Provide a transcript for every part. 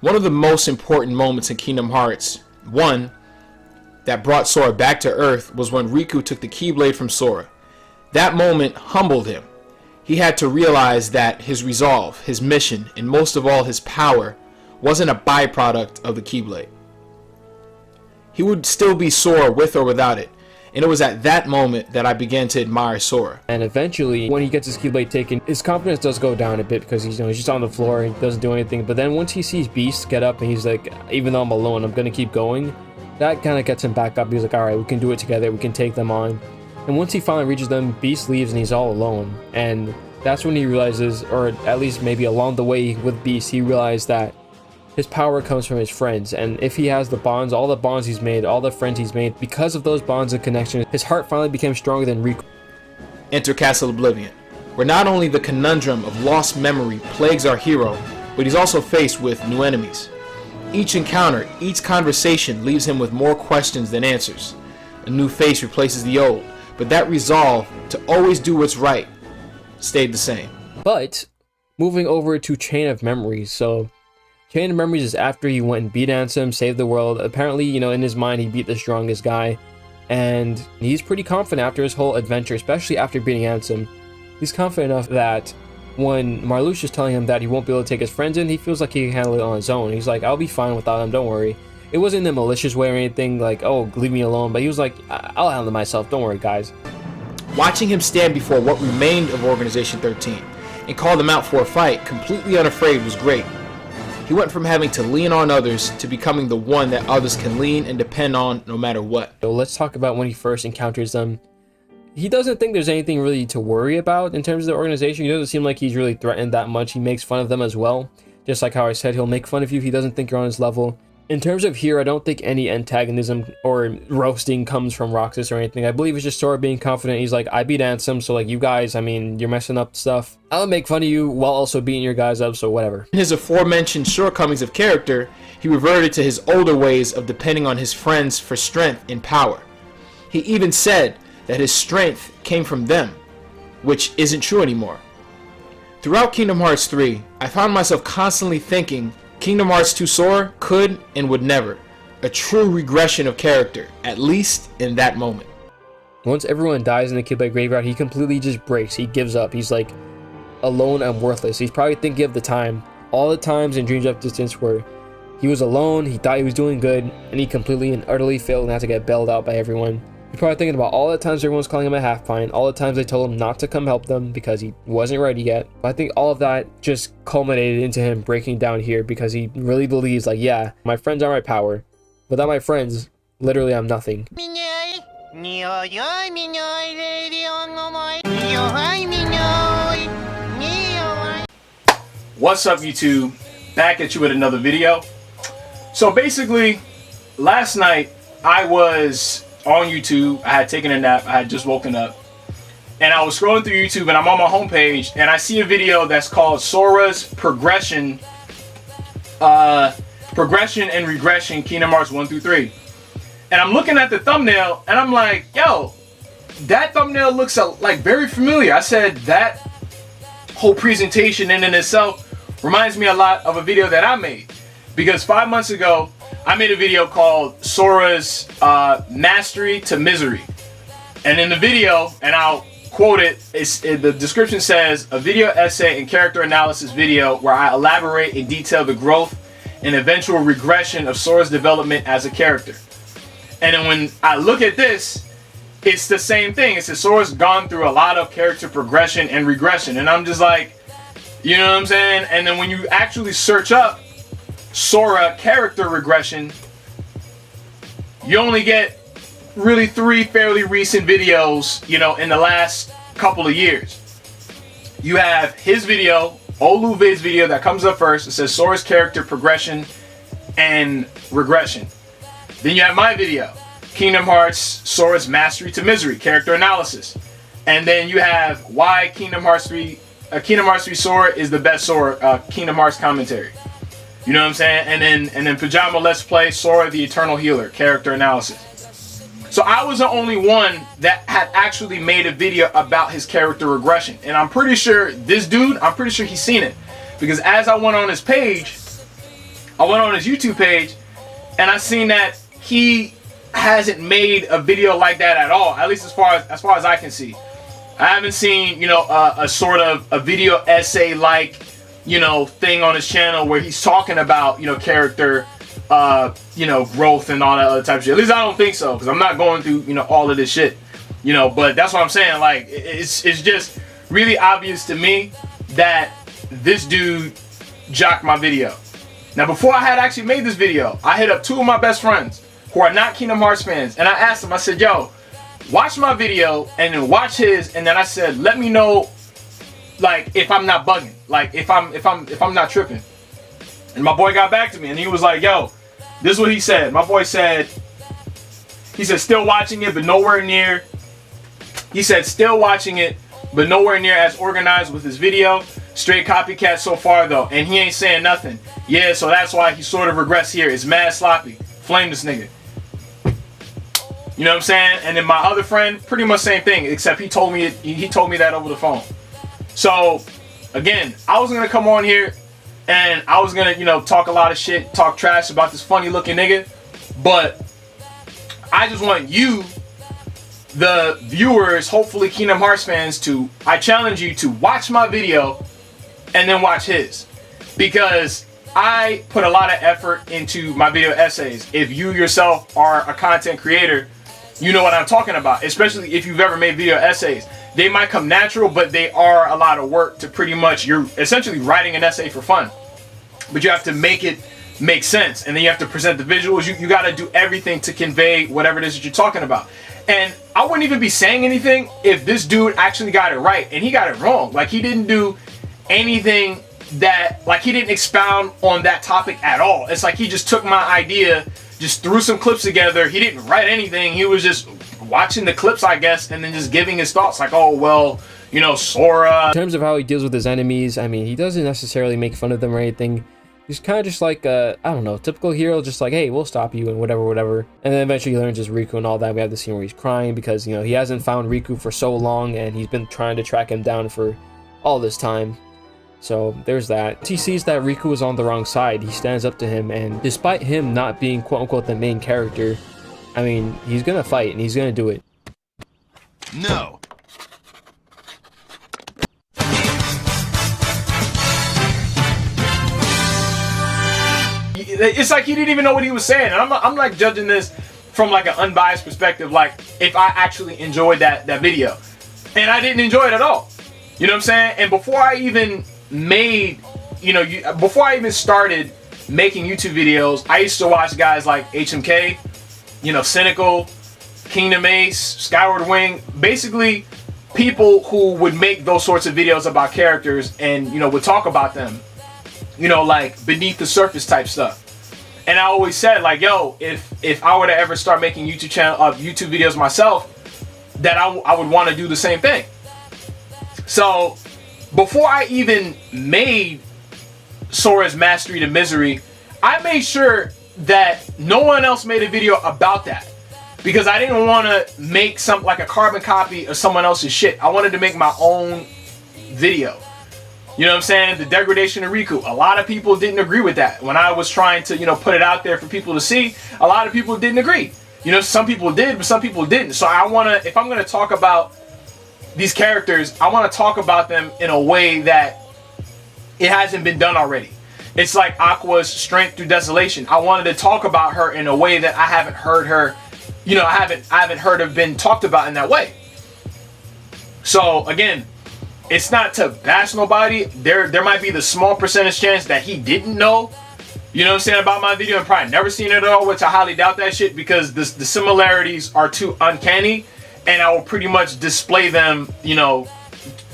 One of the most important moments in Kingdom Hearts 1 that brought Sora back to Earth was when Riku took the Keyblade from Sora. That moment humbled him. He had to realize that his resolve, his mission, and most of all his power wasn't a byproduct of the Keyblade. He would still be Sora with or without it. And it was at that moment that I began to admire Sora. And eventually, when he gets his Keyblade taken, his confidence does go down a bit because he's just on the floor and he doesn't do anything. But then once he sees Beast get up and he's like, even though I'm alone, I'm gonna keep going. That kind of gets him back up. He's like, all right, we can do it together. We can take them on. And once he finally reaches them, Beast leaves and he's all alone. And that's when he realizes, or at least maybe along the way with Beast, he realized that his power comes from his friends, and if he has the bonds, all the bonds he's made, all the friends he's made, because of those bonds and connections, his heart finally became stronger than Riku. Enter Castle Oblivion, where not only the conundrum of lost memory plagues our hero, but he's also faced with new enemies. Each encounter, each conversation leaves him with more questions than answers. A new face replaces the old, but that resolve to always do what's right stayed the same. But moving over to Chain of Memories, so Chain of Memories is after he went and beat Ansem, saved the world. Apparently, in his mind, he beat the strongest guy. And he's pretty confident after his whole adventure, especially after beating Ansem. He's confident enough that when Marluxia is telling him that he won't be able to take his friends in, he feels like he can handle it on his own. He's like, I'll be fine without him, don't worry. It wasn't in a malicious way or anything, like, oh, leave me alone. But he was like, I'll handle it myself, don't worry, guys. Watching him stand before what remained of Organization 13 and call them out for a fight, completely unafraid, was great. He went from having to lean on others to becoming the one that others can lean and depend on no matter what. So let's talk about when he first encounters them. He doesn't think there's anything really to worry about in terms of the organization. He doesn't seem like he's really threatened that much. He makes fun of them as well. Just like how I said, he'll make fun of you if he doesn't think you're on his level. In terms of here, I don't think any antagonism or roasting comes from Roxas or anything. I believe it's just Sora being confident. He's like, I beat Ansem, so like you guys, you're messing up stuff. I'll make fun of you while also beating your guys up, so whatever. In his aforementioned shortcomings of character, he reverted to his older ways of depending on his friends for strength and power. He even said that his strength came from them, which isn't true anymore. Throughout Kingdom Hearts 3, I found myself constantly thinking Kingdom Hearts 2 Sora could and would never. A true regression of character, at least in that moment. Once everyone dies in the Keyblade Graveyard, he completely just breaks. He gives up. He's like, alone and worthless. He's probably thinking of the time, all the times in Dreams of Distance where he was alone, he thought he was doing good, and he completely and utterly failed and had to get bailed out by everyone. He's probably thinking about all the times everyone was calling him a half-pint, all the times they told him not to come help them because he wasn't ready yet. But I think all of that just culminated into him breaking down here because he really believes, like, yeah, my friends are my power. Without my friends, literally I'm nothing. What's up, YouTube? Back at you with another video. So basically, last night I was on YouTube. I had taken a nap. I had just woken up. And I was scrolling through YouTube and I'm on my homepage and I see a video that's called Sora's Progression and Regression Kingdom Hearts 1 through 3. And I'm looking at the thumbnail and I'm like, yo, that thumbnail looks like very familiar. I said that whole presentation in itself reminds me a lot of a video that I made. Because 5 months ago, I made a video called Sora's Mastery to Misery. And in the video, and I'll quote it, the description says, a video essay and character analysis video where I elaborate and detail the growth and eventual regression of Sora's development as a character. And then when I look at this, it's the same thing. It says Sora's gone through a lot of character progression and regression. And I'm just like, you know what I'm saying? And then when you actually search up Sora character regression, you only get really 3 fairly recent videos, in the last couple of years. You have his video, Oluvid's video that comes up first. It says Sora's character progression and regression. Then you have my video, Kingdom Hearts Sora's Mastery to Misery, character analysis. And then you have why Kingdom Hearts 3 Sora is the best Sora, Kingdom Hearts commentary. You know what I'm saying? And then Pajama Let's Play Sora the Eternal Healer, character analysis. So I was the only one that had actually made a video about his character regression. And I'm pretty sure this dude, he's seen it. Because as I went on his page, I went on his YouTube page and I seen that he hasn't made a video like that at all, at least as far as I can see. I haven't seen, you know, a sort of a video essay like, you know, thing on his channel where he's talking about, you know, character, you know, growth and all that other type of shit. At least I don't think so, because I'm not going through, you know, all of this shit, you know. But that's what I'm saying. Like, it's just really obvious to me that this dude jocked my video. Now, before I had actually made this video, I hit up 2 of my best friends who are not Kingdom Hearts fans, and I asked them, I said, yo, watch my video and then watch his, and then I said, let me know, like, if I'm not bugging, like if I'm not tripping. And my boy got back to me and he was like, yo, this is what he said. My boy said, he said, still watching it, but nowhere near. He said, still watching it, but nowhere near as organized with his video. Straight copycat so far though, and he ain't saying nothing. Yeah, so that's why he sort of regressed here. It's mad sloppy. Flame this nigga. You know what I'm saying? And then my other friend, pretty much same thing, except he told me that over the phone. So again, I was gonna come on here and I was gonna, you know, talk a lot of shit, talk trash about this funny looking nigga, but I just want you, the viewers, hopefully Kingdom Hearts fans, I challenge you to watch my video and then watch his, because I put a lot of effort into my video essays. If you yourself are a content creator, you know what I'm talking about, especially if you've ever made video essays. They might come natural, but they are a lot of work to pretty much, you're essentially writing an essay for fun, but you have to make it make sense, and then you have to present the visuals. You got to do everything to convey whatever it is that you're talking about. And I wouldn't even be saying anything if this dude actually got it right, and he got it wrong. Like, he didn't do anything that, like, he didn't expound on that topic at all. It's like he just took my idea, just threw some clips together. He didn't write anything. He was just watching the clips, I guess, and then just giving his thoughts, like, oh, well, you know, Sora. In terms of how he deals with his enemies, I mean, he doesn't necessarily make fun of them or anything. He's kind of just like I don't know, typical hero, just like, hey, we'll stop you and whatever. And then eventually he learns his Riku and all that. We have the scene where he's crying because, you know, he hasn't found Riku for so long and he's been trying to track him down for all this time. So there's that. He sees that Riku is on the wrong side. He stands up to him, and despite him not being quote unquote the main character, I mean, he's gonna fight and he's gonna do it. No. It's like he didn't even know what he was saying. And I'm like judging this from like an unbiased perspective, like if I actually enjoyed that video. And I didn't enjoy it at all. You know what I'm saying? And before I even made, you know, before I even started making YouTube videos, I used to watch guys like HMK, you know, Cynical, Kingdom Ace, Skyward Wing, basically people who would make those sorts of videos about characters and, you know, would talk about them, you know, like beneath the surface type stuff. And I always said, like, yo, if I were to ever start making YouTube videos myself, that I would want to do the same thing. So before I even made Sora's Mastery to Misery, I made sure that no one else made a video about that, because I didn't want to make some like a carbon copy of someone else's shit. I wanted to make my own video. You know what I'm saying? The degradation of Riku. A lot of people didn't agree with that. When I was trying to, you know, put it out there for people to see, a lot of people didn't agree. You know, some people did, but some people didn't. So I want to, if I'm going to talk about these characters, I want to talk about them in a way that it hasn't been done already. It's like Aqua's Strength Through Desolation. I wanted to talk about her in a way that I haven't heard her, you know, I haven't heard her been talked about in that way. So again, it's not to bash nobody. There might be the small percentage chance that he didn't know, you know what I'm saying, about my video and probably never seen it at all, which I highly doubt that shit, because the similarities are too uncanny, and I will pretty much display them, you know,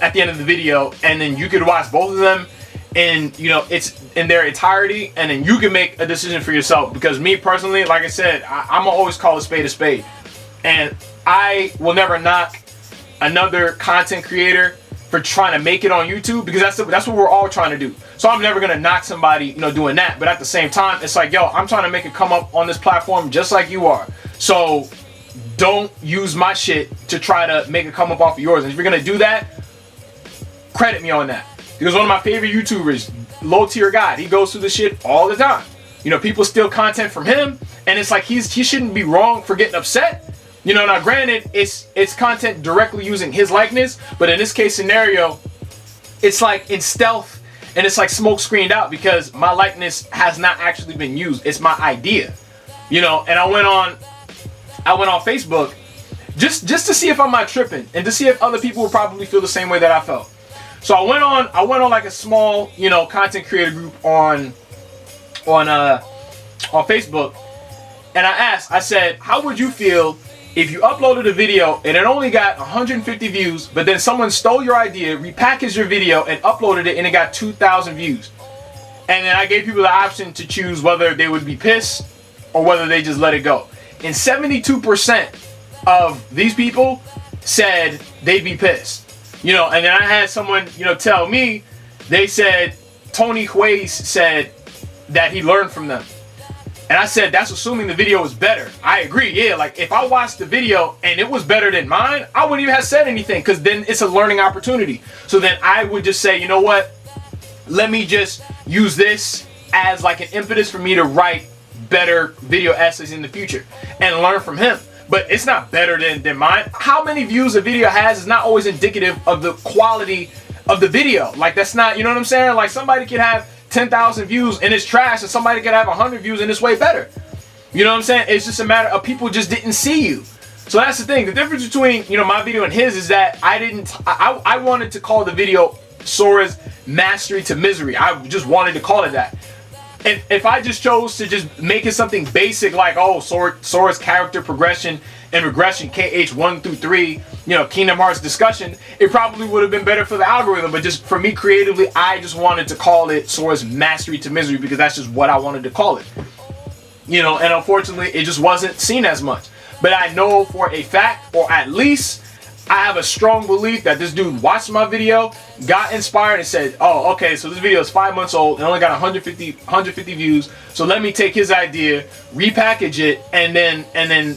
at the end of the video, and then you could watch both of them and, you know, it's in their entirety, and then you can make a decision for yourself. Because me personally, like I said, I'm gonna always call a spade, and I will never knock another content creator for trying to make it on YouTube, because that's what we're all trying to do. So I'm never gonna knock somebody, you know, doing that. But at the same time, it's like, yo, I'm trying to make it come up on this platform just like you are. So don't use my shit to try to make it come up off of yours. And if you're gonna do that, credit me on that. Because one of my favorite YouTubers, Low Tier God, he goes through this shit all the time. You know, people steal content from him, and it's like he shouldn't be wrong for getting upset. You know, now granted, it's content directly using his likeness, but in this case scenario, it's like in stealth, and it's like smoke screened out because my likeness has not actually been used. It's my idea, you know. And I went on Facebook just to see if I'm not tripping, and to see if other people would probably feel the same way that I felt. So I went on like a small, you know, content creator group on Facebook, and I said, how would you feel if you uploaded a video and it only got 150 views, but then someone stole your idea, repackaged your video, and uploaded it, and it got 2,000 views? And then I gave people the option to choose whether they would be pissed or whether they just let it go. And 72% of these people said they'd be pissed. You know, and then I had someone, you know, tell me, they said, Tony Huayes said that he learned from them. And I said, that's assuming the video was better. I agree, yeah. Like, if I watched the video and it was better than mine, I wouldn't even have said anything, because then it's a learning opportunity. So then I would just say, you know what? Let me just use this as like an impetus for me to write better video essays in the future and learn from him. But it's not better than mine. How many views a video has is not always indicative of the quality of the video. Like, that's not, you know what I'm saying? Like, somebody could have 10,000 views and it's trash, and somebody could have 100 views and it's way better. You know what I'm saying? It's just a matter of people just didn't see you. So that's the thing. The difference between, you know, my video and his is that I wanted to call the video Sora's Mastery to Misery. I just wanted to call it that. And if I just chose to just make it something basic like, oh, Sora's character progression and regression, KH 1 through 3, you know, Kingdom Hearts discussion, it probably would have been better for the algorithm. But just for me creatively, I just wanted to call it Sora's Mastery to Misery, because that's just what I wanted to call it. You know, and unfortunately, it just wasn't seen as much. But I know for a fact, or at least I have a strong belief, that this dude watched my video, got inspired, and said, oh, okay, so this video is 5 months old and only got 150 views. So let me take his idea, repackage it, and then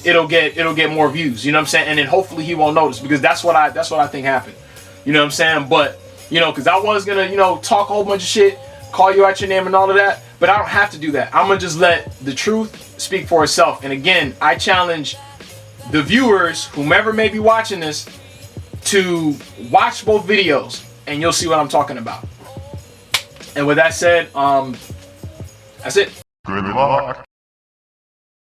it'll get more views. You know what I'm saying? And then hopefully he won't notice, because that's what I think happened. You know what I'm saying? But, you know, because I was gonna, you know, talk a whole bunch of shit, call you out your name and all of that, but I don't have to do that. I'm gonna just let the truth speak for itself. And again, I challenge the viewers, whomever may be watching this, to watch both videos and you'll see what I'm talking about. And with that said, that's it. Good luck.